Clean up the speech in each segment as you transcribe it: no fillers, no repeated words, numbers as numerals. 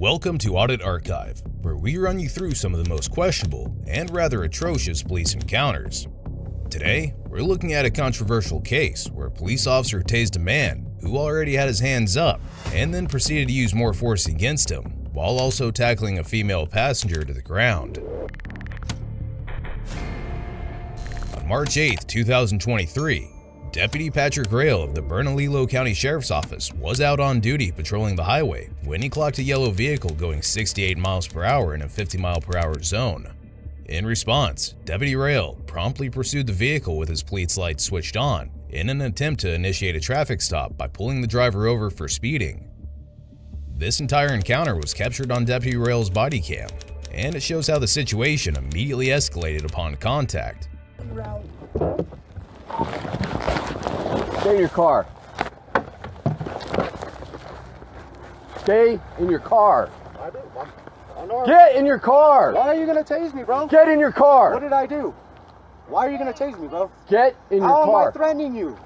Welcome to Audit Archive, where we run you through some of the most questionable and rather atrocious police encounters. Today, we're looking at a controversial case where a police officer tased a man who already had his hands up and then proceeded to use more force against him, while also tackling a female passenger to the ground. On March 8, 2023, Deputy Patrick Rail of the Bernalillo County Sheriff's Office was out on duty patrolling the highway when he clocked a yellow vehicle going 68 miles per hour in a 50-mile-per-hour zone. In response, Deputy Rail promptly pursued the vehicle with his police lights switched on in an attempt to initiate a traffic stop by pulling the driver over for speeding. This entire encounter was captured on Deputy Rail's body cam, and it shows how the situation immediately escalated upon contact. Stay in your car. Stay in your car. Get in your car. Why are you gonna tase me, bro? Get in your car. What did I do? Why are you gonna tase me, bro? Get in your car. How am I threatening you?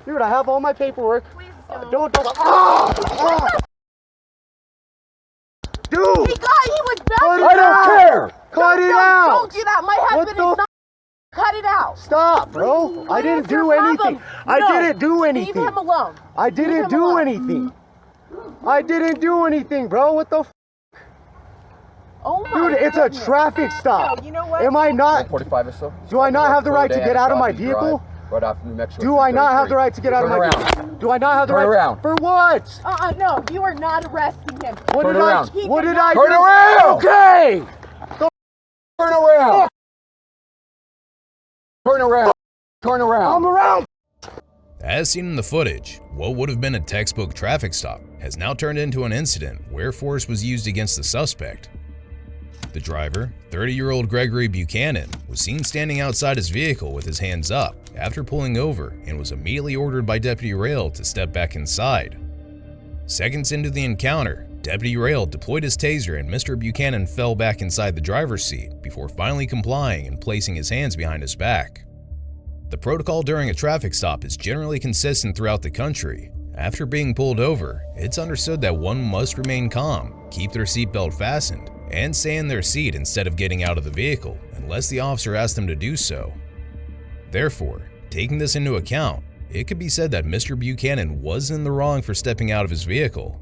Dude, I have all my paperwork. Please Don't. Ah! Dude! He was bad. I don't care. Cut it out! Don't do that. My husband is not. Cut it out. Stop, bro. I didn't do anything. I didn't do anything. Leave him alone. I didn't do anything. I didn't do anything, bro. What the f? Oh my Dude, it's a goodness. traffic stop. No, you know what? Am I not? 45 or so. Do I not have the right to get out of my vehicle? Right off New Mexico. Do I not have the right to get out of my vehicle? Do I not have the right? Turn around. For what? No, you are not arresting him. What Turn did around. What did I do? Turn around. Okay. Turn around. Turn around. Turn around. I'm around. As seen in the footage, what would have been a textbook traffic stop has now turned into an incident where force was used against the suspect. The driver, 30-year-old Gregory Buchanan, was seen standing outside his vehicle with his hands up after pulling over and was immediately ordered by Deputy Rail to step back inside. Seconds into the encounter, Deputy Rail deployed his taser and Mr. Buchanan fell back inside the driver's seat before finally complying and placing his hands behind his back. The protocol during a traffic stop is generally consistent throughout the country. After being pulled over, it's understood that one must remain calm, keep their seatbelt fastened, and stay in their seat instead of getting out of the vehicle unless the officer asks them to do so. Therefore, taking this into account, it could be said that Mr. Buchanan was in the wrong for stepping out of his vehicle.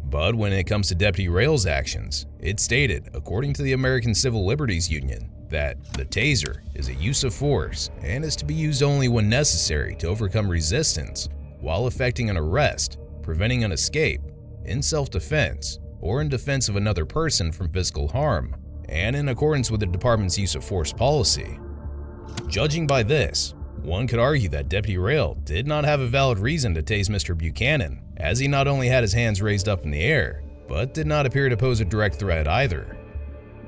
But when it comes to Deputy Rail's actions, it's stated, according to the American Civil Liberties Union, that the taser is a use of force and is to be used only when necessary to overcome resistance while effecting an arrest, preventing an escape, in self-defense, or in defense of another person from physical harm, and in accordance with the department's use of force policy. Judging by this, one could argue that Deputy Rail did not have a valid reason to tase Mr. Buchanan, as he not only had his hands raised up in the air, but did not appear to pose a direct threat either.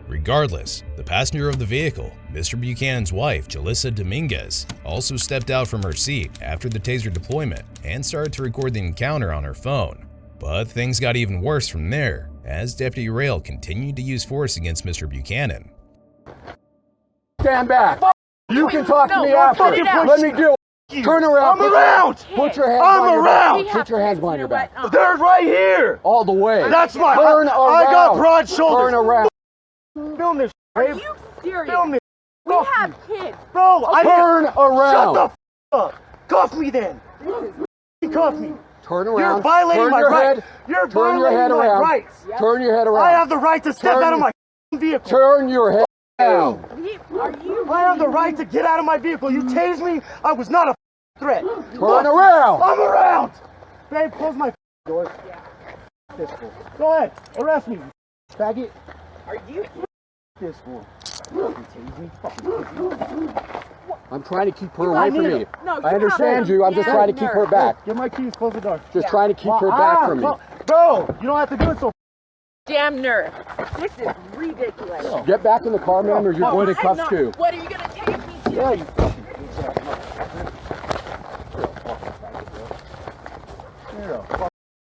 Regardless, the passenger of the vehicle, Mr. Buchanan's wife, Jalissa Dominguez, also stepped out from her seat after the taser deployment and started to record the encounter on her phone. But things got even worse from there, as Deputy Rail continued to use force against Mr. Buchanan. Stand back. You can talk to me no, after. cut it out. Let me do it. Turn around. I'm around. Put your hands I'm behind your around. back. Put your hands behind your back. They're right here. All the way. That's my. Turn around. I got broad shoulders. Turn around. Film this, Are babe. you serious? Film this. We have kids. Bro, I Turn didn't. around. Shut the f up. Cuff me then. Cuff me. Turn around. You're violating Turn my your rights. head. You're Turn your violating head my around. rights. Turn your head around. I have the right to step Turn- out of my vehicle. Turn your head down. Are you? I have the right to get out of my vehicle. You tased me. I was not a threat. Turn around. I'm around. Babe, close my door. This fool. Go ahead. Arrest me, faggot. Are you? This fool. You tased me. Fucking I'm trying to keep her You away got from me. me. No, I understand have you. I'm just damn trying to keep her nerve. back. Give my keys. Close the door. Just trying to keep her back from me. Bro, you don't have to do it so. Damn nerve. This is ridiculous. Get back in the car, ma'am, or you're going to I'm cuffs not- too. What are you gonna take me to? Yeah, you fucking bitch ass.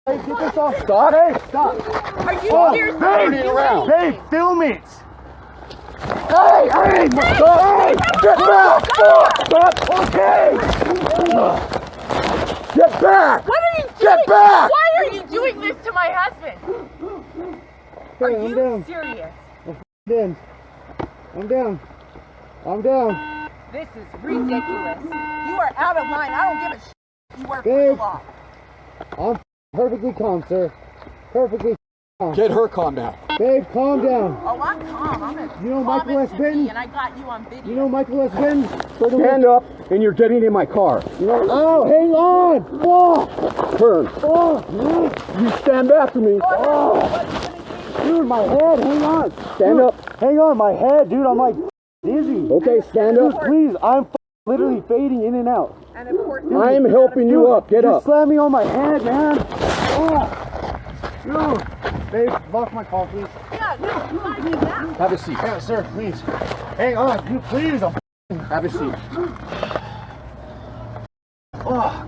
Hey, get this off. Stop. Hey, stop. Are you seriously turn it doing around. anything? Hey, film it. Hey, stop! Get back! Stop! Okay! Get back! What are you doing? Get back! Why are you doing this to my husband? Are I'm you down. serious? Down. I'm down. I'm down. This is ridiculous. You are out of line. I don't give a shit. You work for Babe. the law. I'm perfectly calm, sir. Perfectly calm. Get her calm down. Babe, calm down. Oh, I'm calm. I'm as You know calm Michael as S. can be, Benton? and I got you on video. You know Michael S. Benton? Stand up and you're getting in my car. You know, oh, hang on. Oh, Turn. oh, You stand after me. dude, my head. Hang on. Stand Dude, up. Hang on, my head, dude. I'm like dizzy. Okay, stand Dude, up. please. I'm literally fading in and out. And of course, I am helping you up. Get You up. slammed me on my head, man. Oh, dude. Babe, lock my car, please. yeah, no, you gotta do that. Have a seat. Yeah, sir, please. Hang on, dude, please. Have a seat. Oh.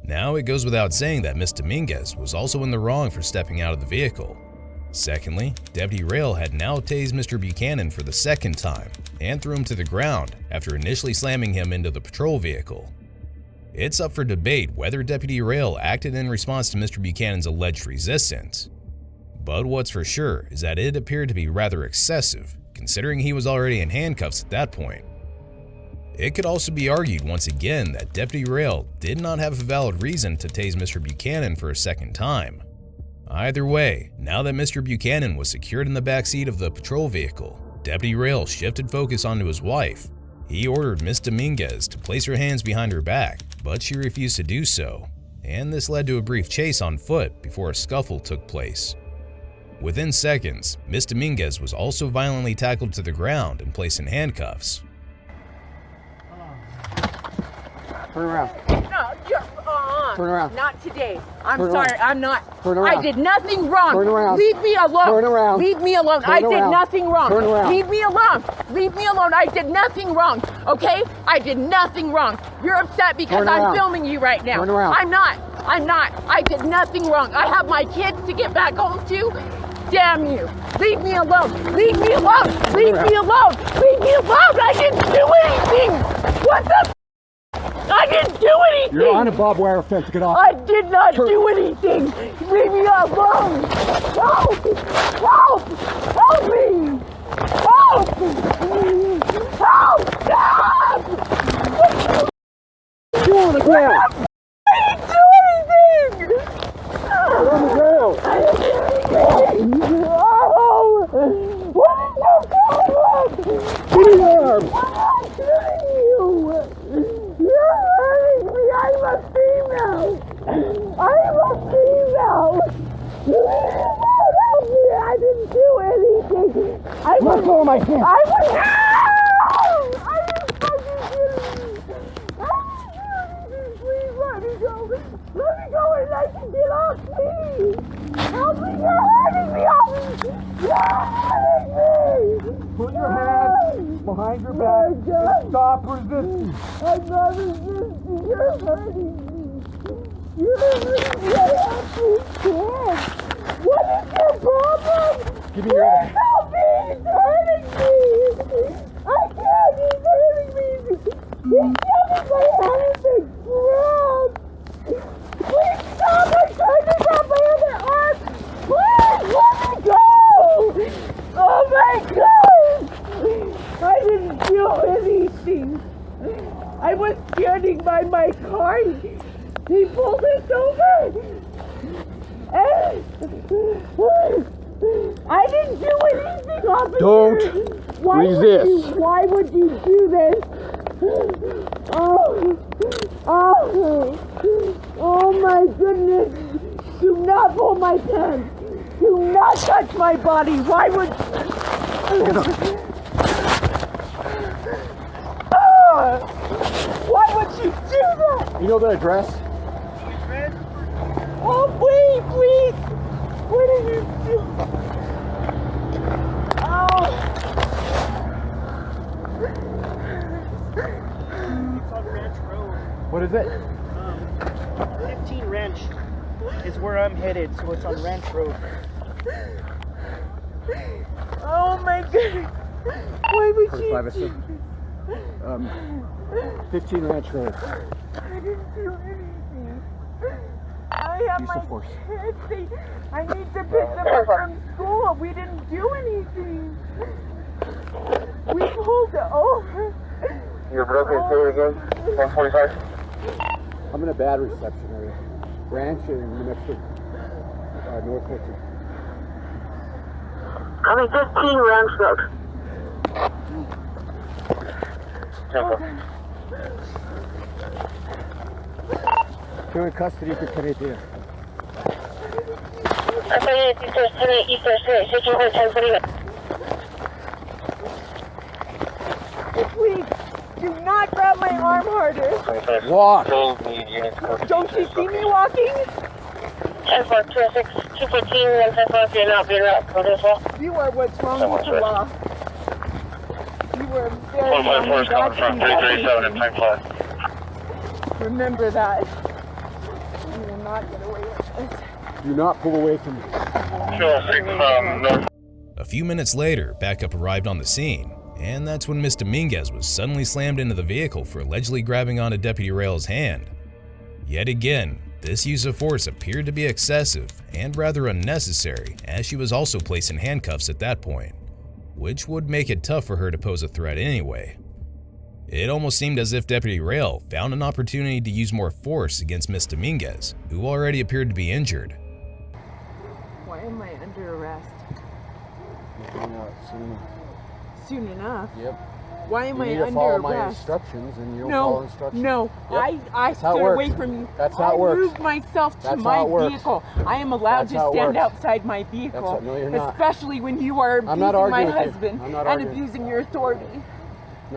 Now it goes without saying that Ms. Dominguez was also in the wrong for stepping out of the vehicle. Secondly, Deputy Rail had now tased Mr. Buchanan for the second time and threw him to the ground after initially slamming him into the patrol vehicle. It's up for debate whether Deputy Rail acted in response to Mr. Buchanan's alleged resistance. But what's for sure is that it appeared to be rather excessive, considering he was already in handcuffs at that point. It could also be argued once again that Deputy Rail did not have a valid reason to tase Mr. Buchanan for a second time. Either way, now that Mr. Buchanan was secured in the backseat of the patrol vehicle, Deputy Rail shifted focus onto his wife. He ordered Ms. Dominguez to place her hands behind her back, but she refused to do so, and this led to a brief chase on foot before a scuffle took place. Within seconds, Ms. Dominguez was also violently tackled to the ground and placed in handcuffs. Turn around. No, you're, Turn around. Not today. I'm Turn sorry, around. I'm not. Turn around. I did nothing wrong. Turn around. Leave me alone. Turn around. Leave me alone. Turn I did around. nothing wrong. Turn around. Leave me alone. Leave me alone. I did nothing wrong. Okay? I did nothing wrong. You're upset because Turn I'm around. filming you right now. Turn around. I'm not. I did nothing wrong. I have my kids to get back home to. Damn you. Leave me alone. Leave me alone. Leave me alone. Leave me alone. I didn't do anything. What the I didn't do anything. You're on a barbed wire fence. Get off. I did not do anything. Leave me alone. Help! Help! Help me! Help! Help! Help! You on the ground. I didn't do anything. You're on the ground. I didn't do anything. Oh! What is your problem? Give me your arm. What am I doing you? You're hurting me. I'm a female. I'm a female. Help me. I didn't do anything. Let go of my hand. I was. I didn't fucking do anything. I didn't do anything. Please let me go. Let me go and I can get off, please. Help me. You're hurting me. You're hurting me. Put your hands behind your back and stop resisting. I'm not resisting. You're hurting me. You're hurting me. I have to quit. What is your problem? Give me your hand. Help me. He's hurting me. I can't. He's hurting me. He's shoving my hand in the ground. Please stop. I'm trying to grab my other arm. Please let me go. Oh my God. I didn't do anything. I was standing by my car. He pulled us over. I didn't do anything, officer. Don't resist. Why would you do this? Oh my goodness. Do not pull my pants. Do not touch my body. Why would Why would you do that? You know the address? Oh, please. What did you do? Oh. It's on Ranch Road. What is it? 15 Ranch is where I'm headed, so it's on Ranch Road. Oh my God. Why would you 45 do 15 Ranch Road. I didn't do anything. I have my kids. I need to pick them up from school. We didn't do anything. We pulled over. You're broken through again? 145? I'm in a bad reception area. Ranch in New Mexico, North Texas. I'm in 15 Ranch Road. You're in custody for today, dear. Please, do not grab my arm harder. Walk. Don't you see me walking? 10-4-2-6, 214, 154, you're not being up for this one. You are what's wrong with the law. You are very 154 is coming from 337 and 10-5. Remember that. You will not get away with this. Do not pull away from me. 206 from North. A few minutes later, backup arrived on the scene, and that's when Ms. Dominguez was suddenly slammed into the vehicle for allegedly grabbing onto Deputy Rail's hand. Yet again, this use of force appeared to be excessive and rather unnecessary, as she was also placed in handcuffs at that point, which would make it tough for her to pose a threat anyway. It almost seemed as if Deputy Rail found an opportunity to use more force against Ms. Dominguez, who already appeared to be injured. Why am I under arrest? Soon. Soon enough? Yep. Why am You I need to under follow my arrest? instructions, and you don't follow instructions. No, Yep. I That's how it stood works. away from you. That's how it works. I moved myself to That's my how it works. vehicle. I am allowed That's to how it stand works. outside my vehicle. No, you're not. Especially when you are I'm abusing not my arguing with you. husband I'm not and arguing. abusing your authority. I'm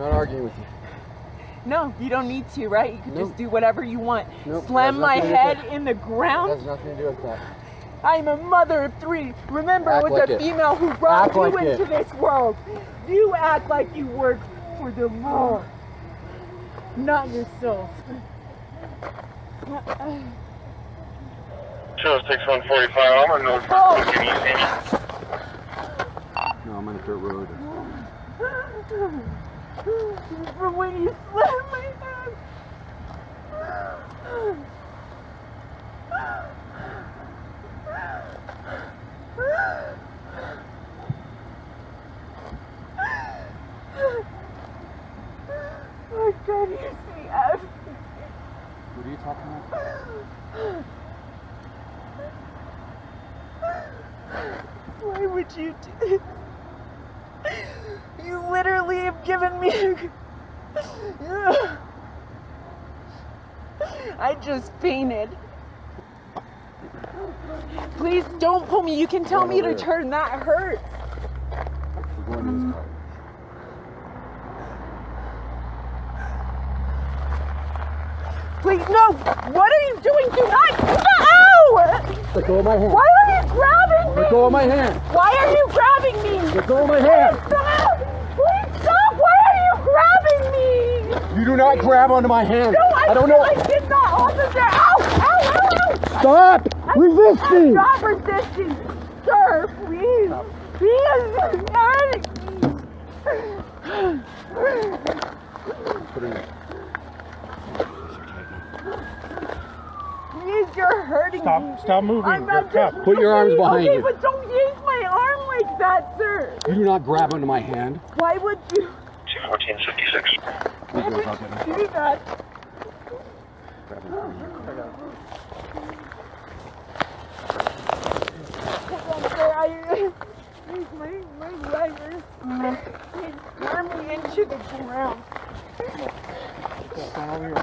not arguing with you. No, you don't need to, right? You can Nope. just do whatever you want. Nope, Slam has my nothing to do with head that. in the It ground. has nothing to do with that. I'm a mother of 3. Remember, Act it was like a it. female who brought Act you like into it. this world. You act like you work for the law, not yourself. 206, 145, I'm on North. Can you see me? No, I'm on a dirt road. From when you slammed my head. Oh God, you see everything. What are you talking about? Why would you do this? You literally have given me. I just fainted. Please don't pull me. You can tell me to turn. That hurts. We're going to this car. Please, no. What are you doing? Do not. Ow! Let go of my hand. Why are you grabbing me? Let go of my hand. Why are you grabbing me? Let go of my hand. Stop! Please stop! Why are you grabbing me? You do not grab onto my hand. No, I don't know. I did not, officer. Ow! Ow! Ow! Ow! Stop! Resist I'm me! not resisting, sir. Please. He is hurting me. Put it in. Please, you're hurting me. Stop moving. I'm You're not cuffed. just. Put your arms behind okay, you. but don't use my arm like that, sir. You do not grab onto my hand. Why would you? 214, 56. Why would you do that? My driver, he slammed me into the ground.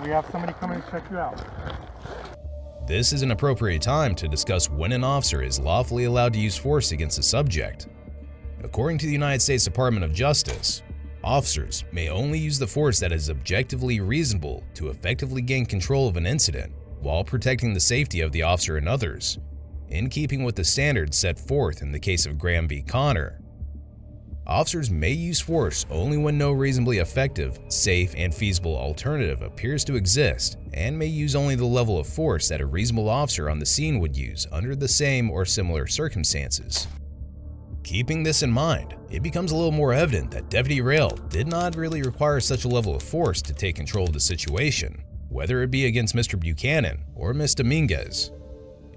We have somebody coming to check you out. This is an appropriate time to discuss when an officer is lawfully allowed to use force against a subject. According to the United States Department of Justice, officers may only use the force that is objectively reasonable to effectively gain control of an incident while protecting the safety of the officer and others, in keeping with the standards set forth in the case of Graham v. Connor. Officers may use force only when no reasonably effective, safe, and feasible alternative appears to exist, and may use only the level of force that a reasonable officer on the scene would use under the same or similar circumstances. Keeping this in mind, it becomes a little more evident that Deputy Rail did not really require such a level of force to take control of the situation, whether it be against Mr. Buchanan or Ms. Dominguez.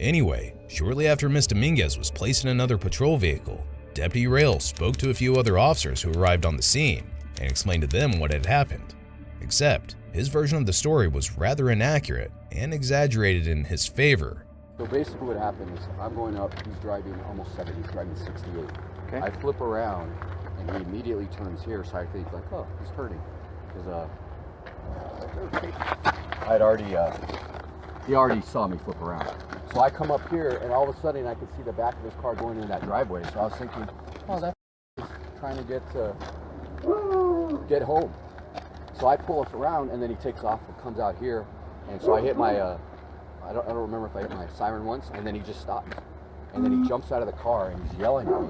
Anyway, shortly after Ms. Dominguez was placed in another patrol vehicle, Deputy Rail spoke to a few other officers who arrived on the scene and explained to them what had happened. Except, his version of the story was rather inaccurate and exaggerated in his favor. So basically what happened is I'm going up, he's driving almost 70, he's driving 68. Okay. I flip around and he immediately turns here, so I think like, oh, he's hurting. Because he already saw me flip around. So I come up here and all of a sudden I can see the back of his car going into that driveway. So I was thinking, oh, that is trying to get home. So I pull us around and then he takes off and comes out here. And so I hit my, I don't remember if I hit my siren once, and then he just stops. And then he jumps out of the car and he's yelling at me.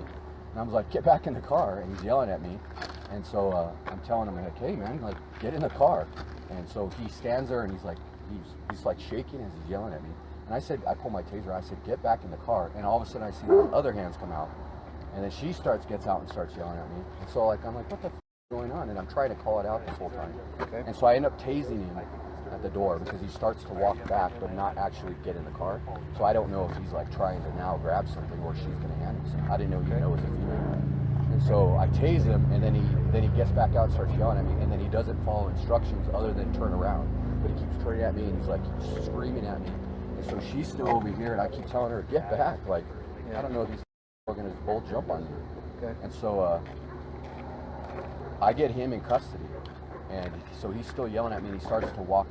And I was like, get back in the car, and he's yelling at me. And so I'm telling him, like, hey man, like, get in the car. And so he stands there and he's like shaking as he's yelling at me. And I said, I pull my taser, I said, get back in the car. And all of a sudden I see those other hands come out. And then she gets out and starts yelling at me. And so like, I'm like, what the f is going on? And I'm trying to call it out this whole time. Okay. And so I end up tasing him at the door because he starts to walk back but not actually get in the car. So I don't know if he's like trying to now grab something or she's going to hand him something. I didn't know he knows if he knew. And so I tase him, and then he gets back out and starts yelling at me, and then he doesn't follow instructions other than turn around. But he keeps turning at me, and he's like screaming at me. And so she's still over here, and I keep telling her, get back. Like, I don't know if these are going to both jump on you. Okay. And so I get him in custody, and so he's still yelling at me, and he starts to walk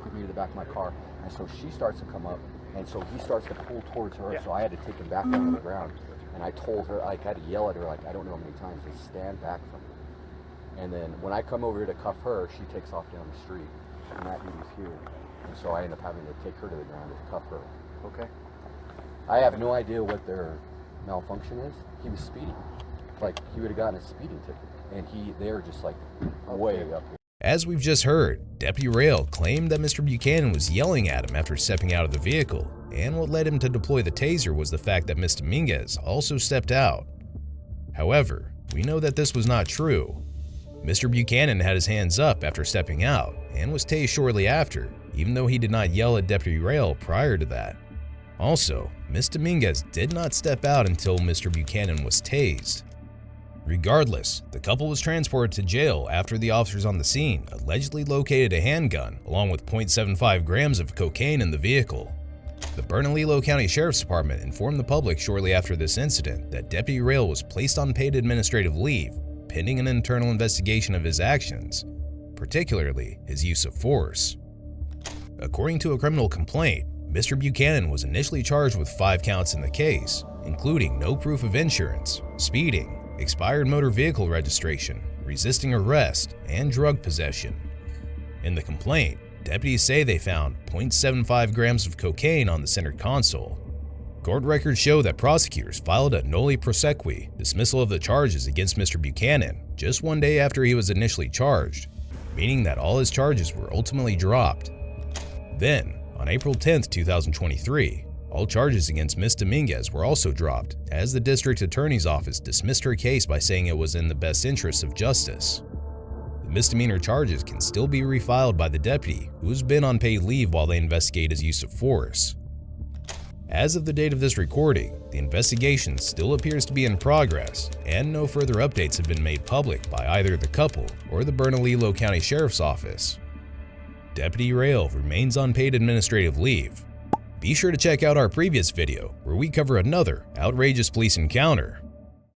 with me to the back of my car. And so she starts to come up, and so he starts to pull towards her, so I had to take him back down to the ground. And I told her, like, I had to yell at her, like, I don't know how many times, to stand back from her. And then when I come over here to cuff her, she takes off down the street, and that dude is here. And so I end up having to take her to the ground and cuff her. Okay. I have no idea what their malfunction is. He was speeding. Like, he would have gotten a speeding ticket. And they were just, like, way up here. As we've just heard, Deputy Rail claimed that Mr. Buchanan was yelling at him after stepping out of the vehicle, and what led him to deploy the taser was the fact that Ms. Dominguez also stepped out. However, we know that this was not true. Mr. Buchanan had his hands up after stepping out and was tased shortly after, even though he did not yell at Deputy Rail prior to that. Also, Ms. Dominguez did not step out until Mr. Buchanan was tased. Regardless, the couple was transported to jail after the officers on the scene allegedly located a handgun along with 0.75 grams of cocaine in the vehicle. The Bernalillo County Sheriff's Department informed the public shortly after this incident that Deputy Rail was placed on paid administrative leave pending an internal investigation of his actions, particularly his use of force. According to a criminal complaint, Mr. Buchanan was initially charged with 5 counts in the case, including no proof of insurance, speeding, expired motor vehicle registration, resisting arrest, and drug possession. In the complaint, deputies say they found 0.75 grams of cocaine on the center console. Court records show that prosecutors filed a noli prosequi dismissal of the charges against Mr. Buchanan just 1 day after he was initially charged, meaning that all his charges were ultimately dropped. Then, on April 10, 2023, all charges against Ms. Dominguez were also dropped, as the district attorney's office dismissed her case by saying it was in the best interests of justice. The misdemeanor charges can still be refiled by the deputy, who's been on paid leave while they investigate his use of force. As of the date of this recording, the investigation still appears to be in progress, and no further updates have been made public by either the couple or the Bernalillo County Sheriff's Office. Deputy Rail remains on paid administrative leave. Be sure to check out our previous video where we cover another outrageous police encounter.